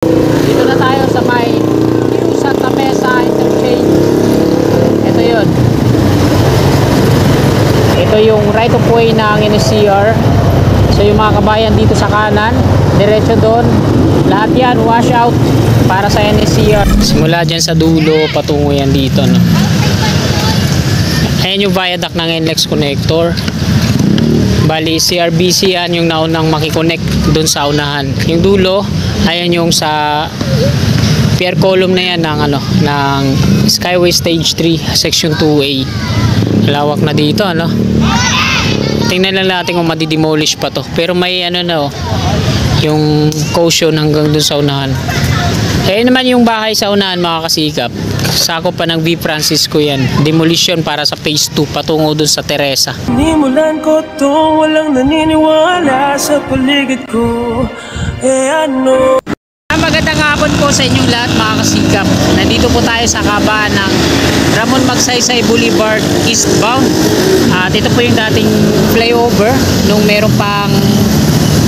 Dito na tayo sa may New Santa Mesa Interchange. Ito yun. Ito yung right of way ng NSCR. So yung mga kabayan dito sa kanan, diretso doon. Lahat yan wash out para sa NSCR. Simula dyan sa dulo, patungo yan dito, no? Ayan yung viaduct ng NLEX connector. Bali CRBC yan yung naunang makikonnect doon sa unahan. Yung dulo, ayan yung sa pier column na yan ng, ng Skyway Stage 3 Section 2A. Lawak na dito, tingnan lang natin kung madidemolish pa to. Pero may yung caution hanggang dun sa unahan. Kaya naman yung bahay sa unahan, mga kasikap, sakop pa ng V. Francisco yan. Demolition para sa phase 2 patungo dun sa Teresa. Nimulan ko to, walang naniniwala sa paligid ko. Magandang hapon po sa inyong lahat, mga kasikap. Nandito po tayo sa kabahan ng Ramon Magsaysay Boulevard eastbound. At ito po yung dating flyover nung meron pang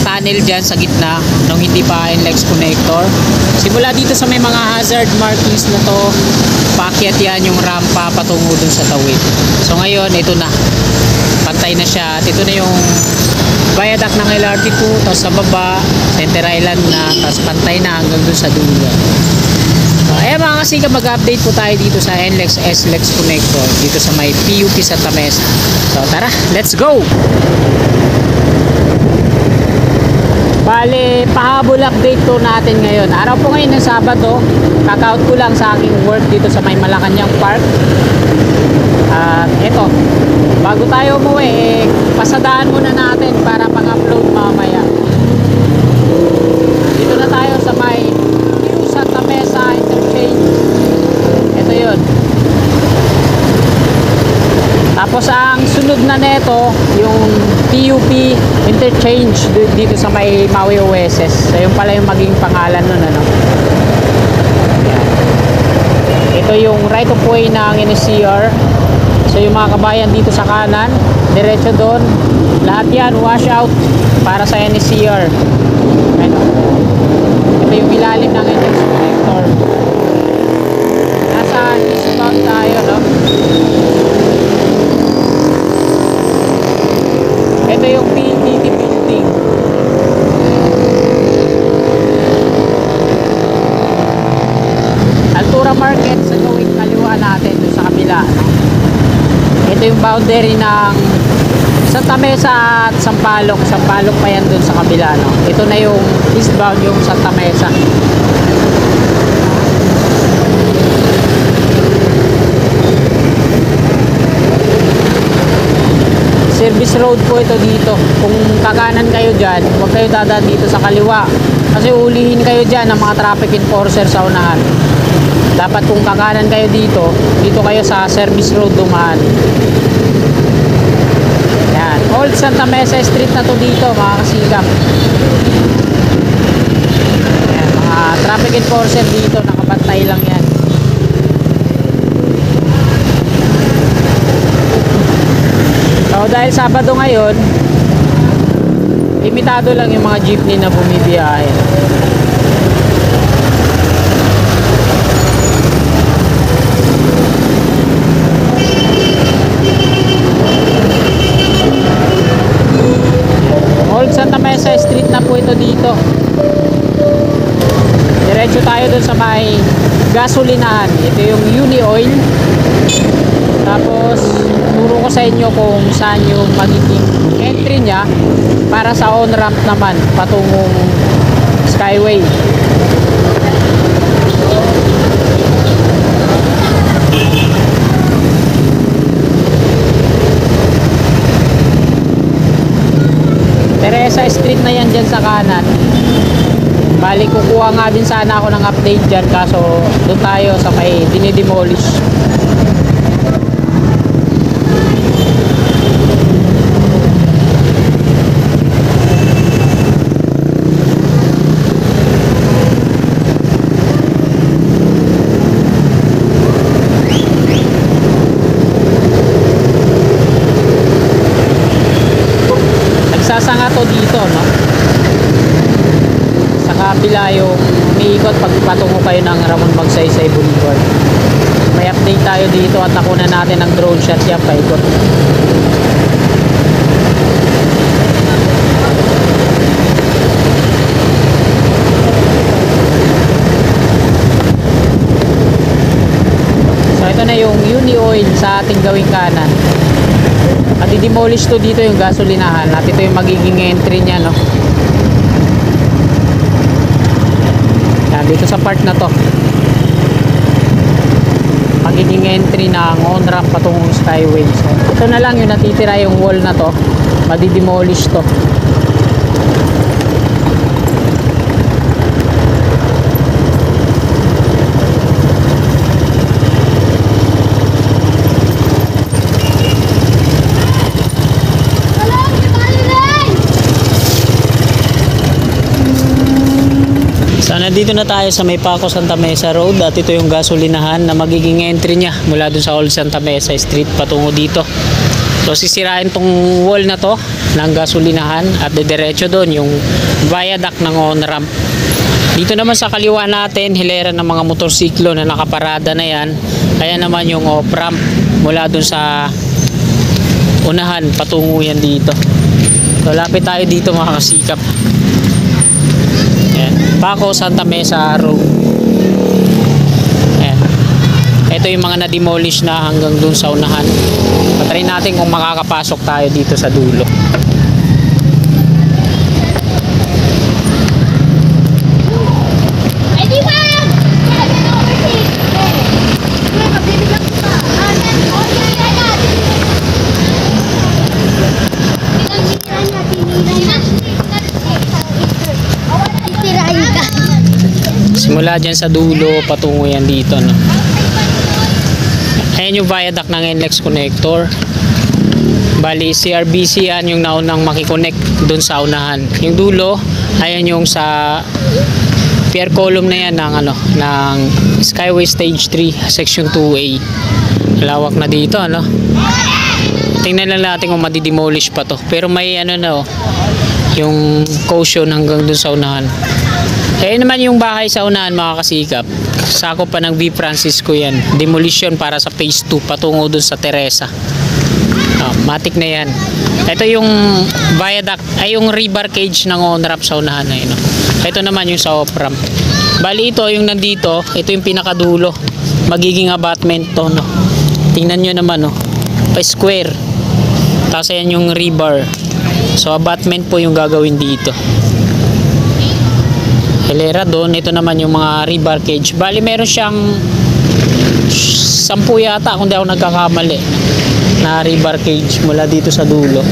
tunnel dyan sa gitna nung hindi pa NLEX connector. Simula dito sa may mga hazard markings na to, paakyat yan yung rampa patungo dun sa tawid. So ngayon ito na, pantay na siya. At ito na yung viaduct ng LRT2, tapos sa baba Center Island na, tapos pantay na hanggang dun sa dulo. So ayan mga kasika, mag-update po tayo dito sa NLEX SLEX connector dito sa may PUP Santa Mesa. So tara, let's go! Bale, pahabol update to natin ngayon. Araw po ngayon ng Sabado. Kakaut ko lang sa aking work dito sa may Malacanang Park. At eto, bago tayo umuwi, pasadaan muna natin para pang-upload mamaya. Dito na tayo sa may New Santa Mesa Interchange. Ito yun. Tapos ang sunod na neto, yung PUP Interchange dito sa may Maui OSS. So yun pala yung maging pangalan nun, Ito yung right of way ng NSCR. So yung mga kabayan dito sa kanan, diretso doon. Lahat yan wash out para sa NSCR. Ito yung ilalim ng NLEX connector. Nasa eastbound tayo, Ito yung PTT building. Altura Market sa gawing kaliwa natin doon sa kabila, Ito yung boundary ng Santa Mesa at Sampaloc. Sampaloc pa yan doon sa kabila, Ito na yung eastbound, yung Santa Mesa. Service road po ito dito. Kung kakanan kayo dyan, huwag kayo dadaan dito sa kaliwa. Kasi ulihin kayo dyan ng mga traffic enforcer sa unahan. Dapat kung kakanan kayo dito, dito kayo sa service road dumaan. Yan. Old Santa Mesa Street na to dito, mga kasikap. Yan. Mga traffic enforcer dito, nakabantay lang yan. So dahil Sabado ngayon, limitado lang yung mga jeepney na bumibiyahe. Old Santa Mesa Street na po ito dito. Diretso tayo dun sa may gasolinahan. Ito yung Uni Oil. Tapos turo ko sa inyo kung saan yung magiging entry nya para sa on-ramp naman patungong Skyway. Teresa Street na yan dyan sa kanan. Bali kukuha nga din sana ako ng update dyan, kaso doon tayo sa may dinidemolish. Nagsasanga to dito, sa kabila yung may ikot pag patungo kayo ng Ramon Magsaysay Boulevard. May update tayo dito at nakuha natin ng drone shot yan paikot. So ito na yung Uni Oil sa ating gawing kanan. At i-demolish to dito yung gasolinahan at ito yung magiging entry niya, no. Yan, dito sa part na to magiging entry ng on-ramp patungong Skyway. So, ito na lang yung natitira, yung wall na to madi-demolish to. So nandito na tayo sa may Paco Santa Mesa Road at ito yung gasolinahan na magiging entry niya mula dun sa Old Santa Mesa Street patungo dito. So sisirain tong wall na to ng gasolinahan at diretso doon yung viaduct ng on-ramp. Dito naman sa kaliwa natin, hilera ng mga motorsiklo na nakaparada na yan. Kaya naman yung off-ramp mula dun sa unahan patungo yan dito. So lapit tayo dito mga kasikap. Paco Santa Mesa Road. Ayan. Ito yung mga na-demolish na hanggang dun sa unahan. Patry natin kung makakapasok tayo dito sa dulo. Simula dyan sa dulo patungo yan dito, no. Ayan yung viaduct ng NLEX connector. Bali CRBC yan yung naunang makikonnect dun sa unahan. Yung dulo ayan yung sa pier column na yan ng ng Skyway Stage 3 Section 2A. Lawak na dito, ano. Tingnan lang natin kung madi-demolish pa to. Pero may yung caution hanggang dun sa unahan. Eh naman yung bahay sa unahan mga kasikap, sakop pa ng V. Francisco yan. Demolition para sa phase 2 patungo dun sa Teresa. Matik na yan. Ito yung viaduct, ay yung rebar cage ng on-ramp sa unahan na yun. Ito naman yung sa off-ramp. Bali ito yung nandito, ito yung pinakadulo. Magiging abutment to, no. Tingnan nyo naman, no. Pa-square. Tapos yan yung rebar. So abutment po yung gagawin dito. Hilera doon, ito naman yung mga rebar cage. Bali meron siyang 10 yata kung di ako nagkakamali na rebar cage mula dito sa dulo.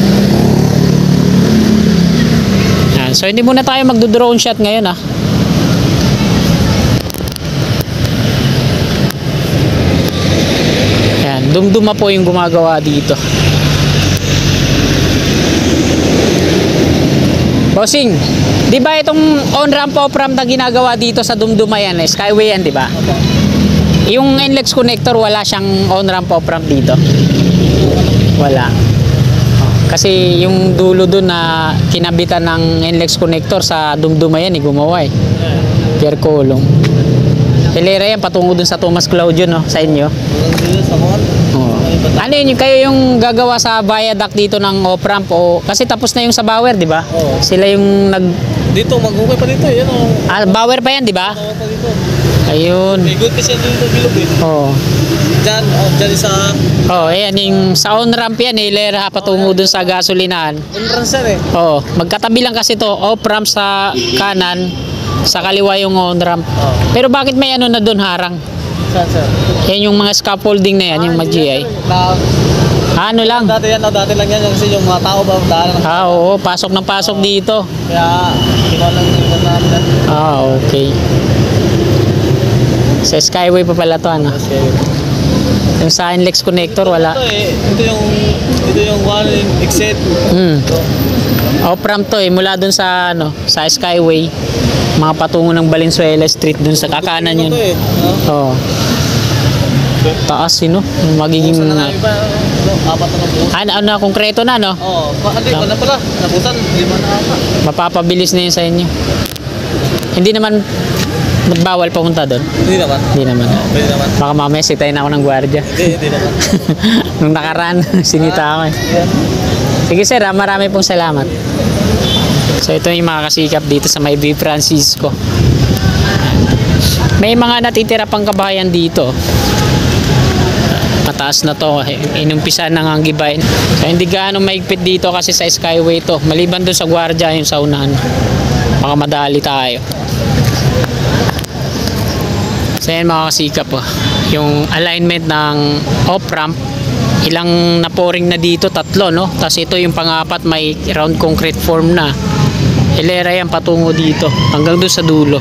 Yan. So hindi muna tayo magdo-drone shot ngayon, ha. Yan, dumduma po yung gumagawa dito. Bossing, di ba itong on-ramp off-ramp na ginagawa dito sa Dumduma yan, Skyway yan, di ba? Yung NLEX connector, wala siyang on-ramp off-ramp dito? Wala. Kasi yung dulo dun na kinabitan ng NLEX connector sa Dumduma yan, gumawa eh. Pier Column. Hilera yan, patungo dun sa Tomas Claudio, no? Sa inyo. Ano yun, kayo yung gagawa sa viaduct dito ng off-ramp o kasi tapos na yung sa Bauer, di ba? Oo. Sila yung Dito, mag-ukay pa dito. Yan o. Bauer pa yan, di ba? Pa dito. Ayun. May good kasi dito bilog eh. Oh. Diyan, dyan sa... Ayan yung sa on-ramp yan, hilera patungo dun sa gasolinahan. Entrance yan eh. Magkatabi lang kasi to, off-ramp sa kanan, sa kaliwa yung on-ramp. Pero bakit may na dun harang? Saan, sir? Yan yung mga scaffolding na yan, yung mag-GI. Ano lang? Dati lang yan kasi yung mga tao ba daan. Oo, pasok ng pasok dito. Kaya, kinuha lang yung namin. Okay. Sa Skyway pa pala to, ano? Yung sa NLEX connector, wala. Ito yung one exit. Off-ramp to mula dun sa, sa Skyway. Mga patungo ng Valenzuela Street dun sa kakanan yun. Oo. Taas yun, no? Magiging... konkreto na, no? Oo. Hindi, wala pala. Nabutan. 5 na ata. Mapapabilis na yun sa inyo. Hindi naman Ba't bawal pumunta doon? Hindi naman. Hindi naman. Pwede naman. Baka mamaya sitayin ako ng gwardiya. Hindi naman. Nung nakaraan, sinita ako eh. Yan. Sige sir, marami pong salamat. So ito yung mga kasikap dito sa may B. Francisco. May mga natitira pang kabahayan dito. Mataas na to, inumpisa na nga ang gibayin. So hindi gaano maigpit dito kasi sa Skyway to. Maliban doon sa gwardiya yung sa unahan. Baka madali tayo. So yan mga kasikap po. Yung alignment ng off-ramp, ilang naporing na dito, 3 no? Tapos ito yung pang-apat, may round concrete form na. Hilera yan patungo dito hanggang doon sa dulo.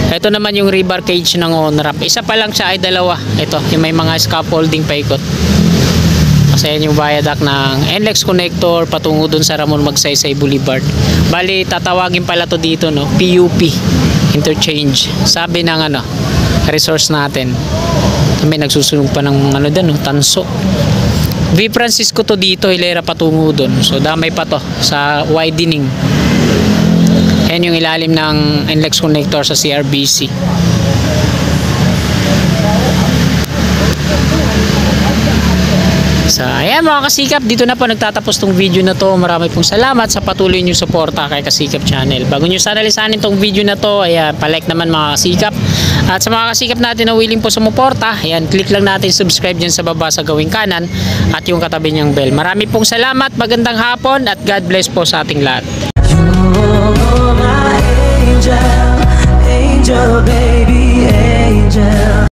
Ito naman yung rebar cage ng on-ramp. Isa pa lang siya ay 2. Ito, yung may mga scaffolding paikot. Kasi yan yung viaduct ng NLEX connector patungo dun sa Ramon Magsaysay Boulevard. Bali, tatawagin pala to dito, no? PUP, interchange. Sabi ng resource natin. May nagsusunog pa ng dun, no? Tanso. V. Francisco to dito, hilera patungo dun. So, damay pa to sa widening. Yan yung ilalim ng NLEX connector sa CRBC. So, ayan mga kasikap, dito na po nagtatapos tong video na to. Marami pong salamat sa patuloy nyo suporta kay Kasikap Channel. Bago nyo sana lisanin tong video na to, ayan, palike naman mga kasikap. At sa mga kasikap natin na willing po sumuporta, ayan, click lang natin subscribe dyan sa baba sa gawing kanan at yung katabi niyang bell. Marami pong salamat, magandang hapon at God bless po sa ating lahat. You're my angel, angel baby, angel.